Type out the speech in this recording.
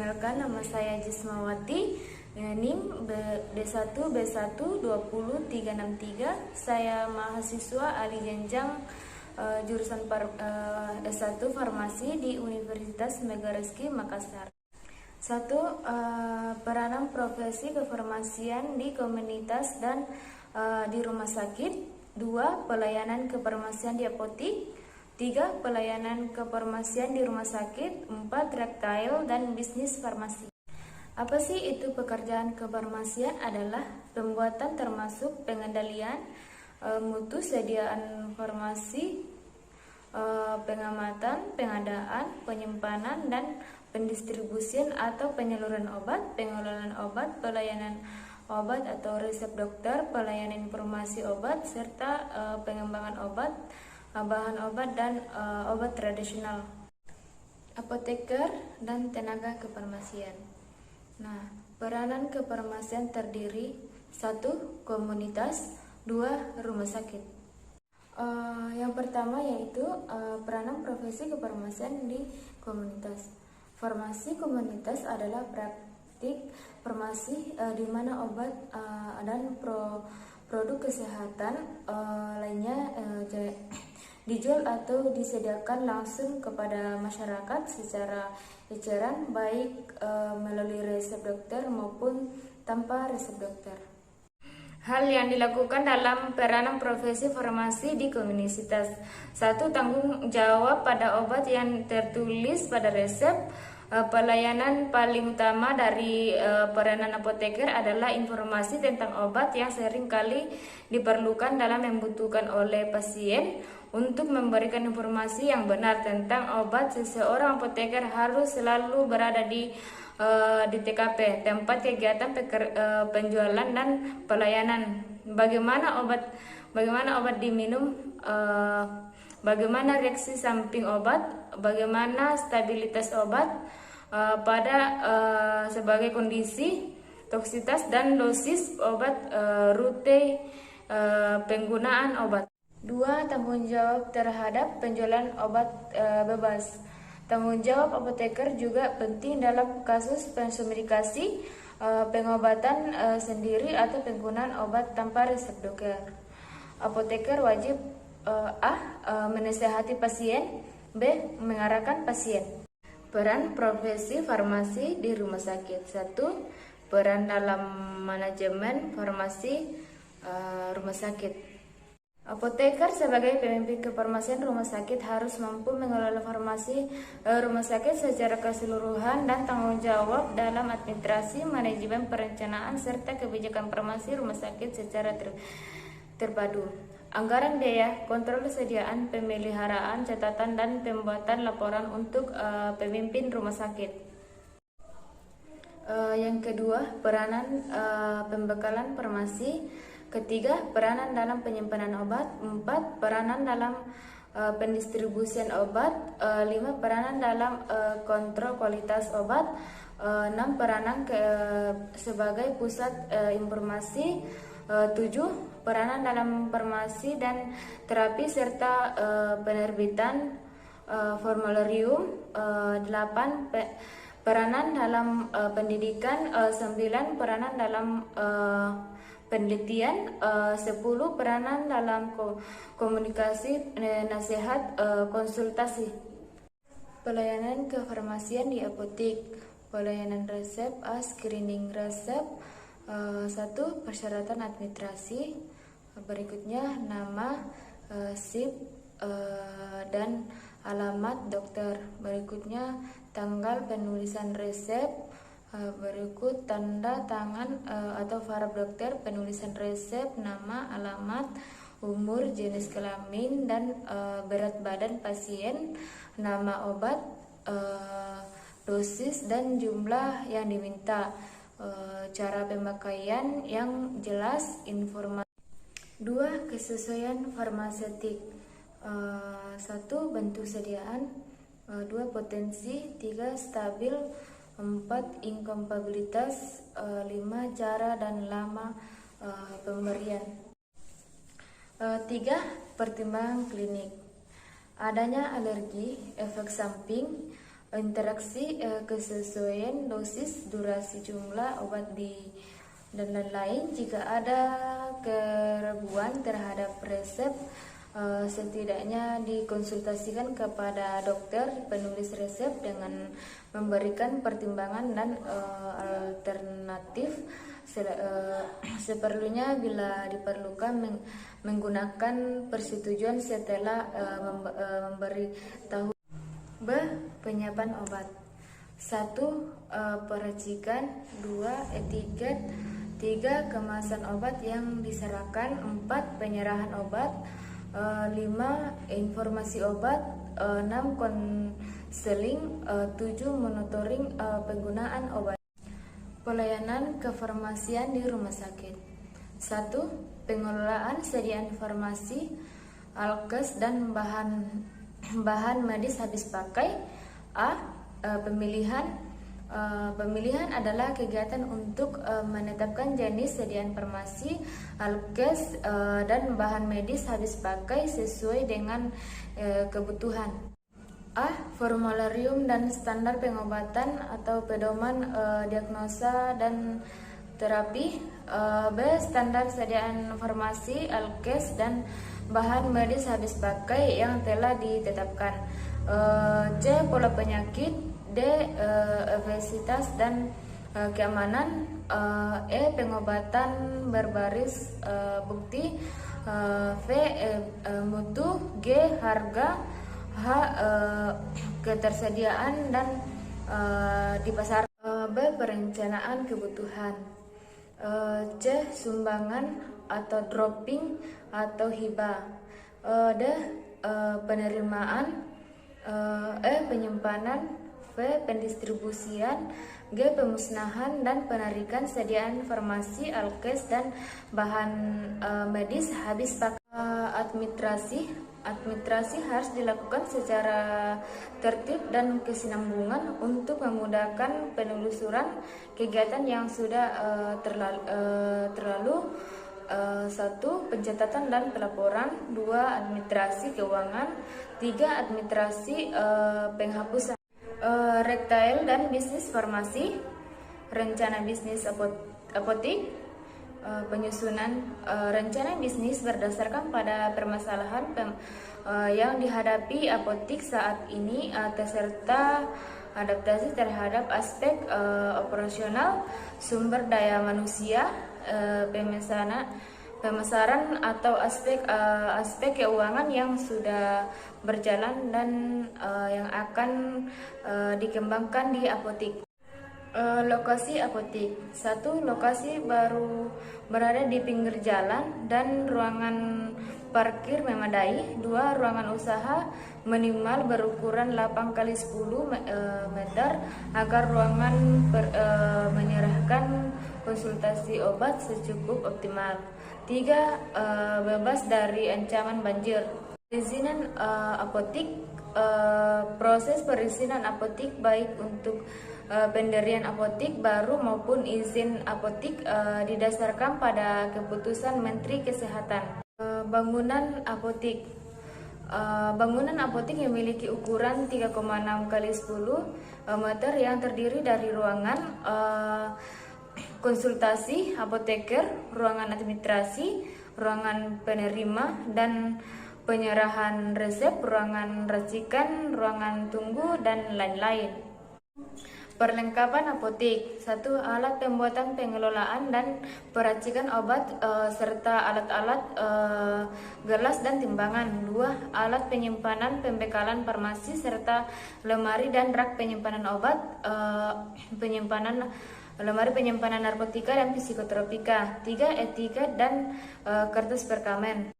Perkenalkan, nama saya Jismawati, NIM D1 B1 20363. Saya mahasiswa ahli jenjang jurusan S1 Farmasi di Universitas Megariski Makassar. 1. Peranan profesi kefarmasian di komunitas dan di rumah sakit. 2. Pelayanan kefarmasian di apotik. 3. Pelayanan kefarmasian di rumah sakit. 4. Retail dan bisnis farmasi. Apa sih itu pekerjaan kefarmasian? Adalah pembuatan termasuk pengendalian mutu sediaan farmasi, pengamatan, pengadaan, penyimpanan, dan pendistribusian atau penyaluran obat, pengelolaan obat, pelayanan obat atau resep dokter, pelayanan informasi obat, serta pengembangan obat, bahan obat, dan obat tradisional. Apoteker dan tenaga kefarmasian. Nah, peranan kefarmasian terdiri 1. Komunitas. 2. Rumah sakit. Yang pertama yaitu peranan profesi kefarmasian di komunitas. Farmasi komunitas adalah praktik farmasi di mana obat dan produk kesehatan lainnya dijual atau disediakan langsung kepada masyarakat secara eceran, baik melalui resep dokter maupun tanpa resep dokter. Hal yang dilakukan dalam peranan profesi farmasi di komunitas. 1. Tanggung jawab pada obat yang tertulis pada resep. Pelayanan paling utama dari peranan apoteker adalah informasi tentang obat yang sering kali diperlukan dalam membutuhkan oleh pasien. Untuk memberikan informasi yang benar tentang obat, seseorang apoteker harus selalu berada di TKP, tempat kegiatan penjualan dan pelayanan. Bagaimana obat diminum, bagaimana reaksi samping obat, bagaimana stabilitas obat sebagai kondisi, toksitas dan dosis obat, rute penggunaan obat. 2. Tanggung jawab terhadap penjualan obat bebas. Tanggung jawab apoteker juga penting dalam kasus medikasi, pengobatan sendiri atau penggunaan obat tanpa resep dokter. Apoteker wajib menasihati pasien, B. mengarahkan pasien. Peran profesi farmasi di rumah sakit. 1. Peran dalam manajemen farmasi rumah sakit. Apoteker sebagai pemimpin kefarmasian rumah sakit harus mampu mengelola farmasi rumah sakit secara keseluruhan dan tanggung jawab dalam administrasi, manajemen, perencanaan, serta kebijakan farmasi rumah sakit secara terpadu. Anggaran biaya, kontrol kesediaan, pemeliharaan, catatan, dan pembuatan laporan untuk pemimpin rumah sakit. Yang kedua, peranan pembekalan farmasi. Ketiga, peranan dalam penyimpanan obat. 4. Peranan dalam pendistribusian obat. 5. Peranan dalam kontrol kualitas obat. 6. Peranan sebagai pusat informasi. 7. Peranan dalam farmasi dan terapi serta penerbitan formularium. 8. Peranan dalam pendidikan. 9. Peranan dalam penelitian. 10. Peranan dalam komunikasi, nasihat, konsultasi. Pelayanan kefarmasian di apotik. Pelayanan resep, screening resep. 1. Persyaratan administrasi. Berikutnya nama, SIP, dan alamat dokter. Berikutnya tanggal penulisan resep. Berikut tanda tangan atau farap dokter, penulisan resep, nama, alamat, umur, jenis kelamin, dan berat badan pasien, nama obat, dosis dan jumlah yang diminta, cara pemakaian yang jelas, informasi. 2. Kesesuaian farmaseutik. 1. Bentuk sediaan. 2. Potensi. 3. Stabil. 4. Inkompatibilitas. 5. Cara dan lama pemberian. 3. Pertimbangan klinik. Adanya alergi, efek samping, interaksi, kesesuaian dosis, durasi, jumlah obat dan lain-lain. Jika ada keraguan terhadap resep, setidaknya dikonsultasikan kepada dokter penulis resep dengan memberikan pertimbangan dan alternatif. Seperlunya bila diperlukan menggunakan persetujuan setelah memberitahu. Penyiapan obat. 1. Peracikan. 2. Etiket. 3. Kemasan obat yang diserahkan. 4. Penyerahan obat. 5. Informasi obat. 6. Konseling. 7. Monitoring penggunaan obat. Pelayanan kefarmasian di rumah sakit. 1. Pengelolaan sediaan farmasi, alkes dan bahan medis habis pakai. Pemilihan adalah kegiatan untuk menetapkan jenis sediaan farmasi, alkes, dan bahan medis habis pakai sesuai dengan kebutuhan. Formularium dan standar pengobatan atau pedoman diagnosa dan terapi. B. Standar sediaan farmasi, alkes, dan bahan medis habis pakai yang telah ditetapkan. C. Pola penyakit. D. Efektivitas dan keamanan. E. Pengobatan berbaris bukti. V. Mutu. G. Harga. H. Ketersediaan dan di pasar. B. Perencanaan kebutuhan. C. Sumbangan atau dropping atau hibah. D. Penerimaan. E. Penyimpanan. V. Pendistribusian. G. Pemusnahan dan penarikan sediaan farmasi, alkes, dan bahan medis habis pakai. Administrasi harus dilakukan secara tertib dan kesinambungan untuk memudahkan penelusuran kegiatan yang sudah terlalu. 1. Pencatatan dan pelaporan. 2. Administrasi keuangan. 3. Administrasi penghapusan. Retail dan bisnis farmasi. Rencana bisnis apotik. Penyusunan rencana bisnis berdasarkan pada permasalahan yang dihadapi apotik saat ini, serta adaptasi terhadap aspek operasional, sumber daya manusia, pemasaran atau aspek keuangan yang sudah berjalan dan yang akan dikembangkan di apotik. Lokasi apotik. 1. Lokasi baru berada di pinggir jalan dan ruangan parkir memadai. 2. Ruangan usaha minimal berukuran 8x10 meter agar ruangan menyerahkan konsultasi obat secukup optimal. 3. Bebas dari ancaman banjir. Perizinan apotik. Proses perizinan apotik baik untuk pendirian apotik baru maupun izin apotik didasarkan pada keputusan Menteri Kesehatan. Bangunan apotik. Bangunan apotik memiliki ukuran 3,6x10 meter yang terdiri dari ruangan konsultasi apoteker, ruangan administrasi, ruangan penerima dan penyerahan resep, ruangan racikan, ruangan tunggu, dan lain-lain. Perlengkapan apotik. 1. Alat pembuatan, pengelolaan, dan peracikan obat serta alat-alat gelas dan timbangan. 2. Alat penyimpanan, pembekalan farmasi serta lemari dan rak penyimpanan obat, lemari penyimpanan narkotika dan psikotropika. 3. Etiket dan kertas perkamen.